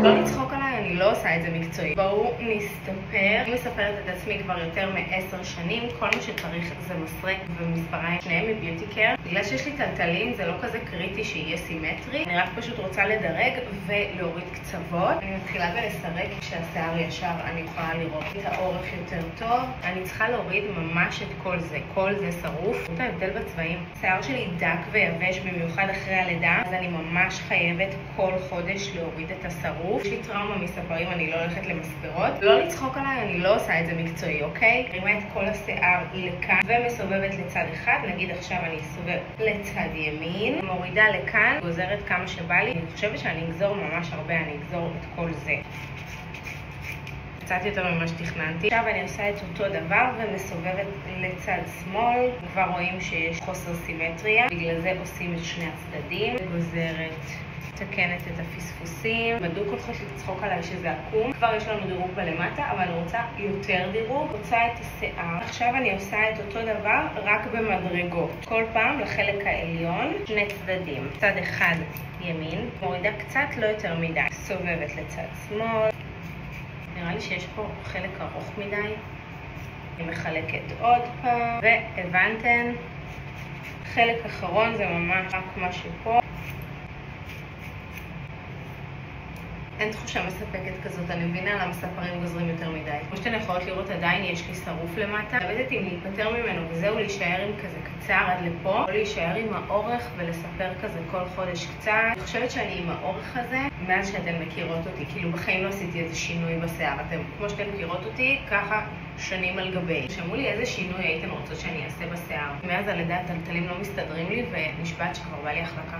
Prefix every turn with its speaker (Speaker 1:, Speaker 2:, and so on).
Speaker 1: לא לצחוק עליי, אני לא עושה את זה מקצועי. בואו נסתפר. אני מספרת את עצמי כבר יותר מ10 שנים. כל מה שצריך זה מסרק ומספריים, שניהם מביוטי קר. בגלל שיש לי טלטלים זה לא כזה קריטי שיהיה סימטרי. אני רק פשוט רוצה לדרג ולהוריד קצוות. אני מתחילה בלסרק כשהשיער ישר, אני יכולה לראות את האורך יותר טוב. אני צריכה להוריד ממש את כל זה. כל זה שרוף. את ההבדל בצבעים. השיער שלי דק ויבש במיוחד אחרי הלידה, אז אני ממש חייבת כל חודש להוריד את השרוף. יש לי טראומה מספרים, אני לא הולכת למספרות. לא לצחוק עליי, אני לא עושה את זה מקצועי, אוקיי? מרימה את כל השיער לכאן ומסובבת לצד אחד. נגיד עכשיו אני אסובב לצד ימין, מורידה לכאן, גוזרת כמה שבא לי. אני חושבת שאני אגזור ממש הרבה, אני אגזור את כל זה. קצת יותר ממה שתכננתי. עכשיו אני עושה את אותו דבר ומסובבת לצד שמאל. כבר רואים שיש חוסר סימטריה, בגלל זה עושים את שני הצדדים. גוזרת, מתקנת את הפספוסים. בדיוק הולכת לצחוק עליי שזה עקום. כבר יש לנו דירוג בלמטה, אבל אני רוצה יותר דירוג. רוצה את השיער. עכשיו אני עושה את אותו דבר, רק במדרגות. כל פעם לחלק העליון, שני צדדים. צד אחד ימין, מורידה קצת, לא יותר מדי. סובבת לצד שמאל. נראה לי שיש פה חלק ארוך מדי. אני מחלקת עוד פעם, והבנתן. חלק אחרון זה ממש רק משהו פה. אין תחושה מספקת כזאת, אני מבינה למה ספרים גוזרים יותר מדי. כמו שאתן יכולות לראות, עדיין יש לי שרוף למטה. עבדת אם להיפטר ממנו, וזהו להישאר עם כזה קצר עד לפה, או להישאר עם האורך ולספר כזה כל חודש קצת. אני חושבת שאני עם האורך הזה, מאז שאתן מכירות אותי, כאילו בחיים לא עשיתי איזה שינוי בשיער. אתם, כמו שאתן מכירות אותי, ככה שנים על גבי. שמעו לי איזה שינוי הייתן רוצות שאני אעשה בשיער. מאז הלידה הטלטלים לא מסתדרים לי, ונשבעת שכבר בא לי החלקה.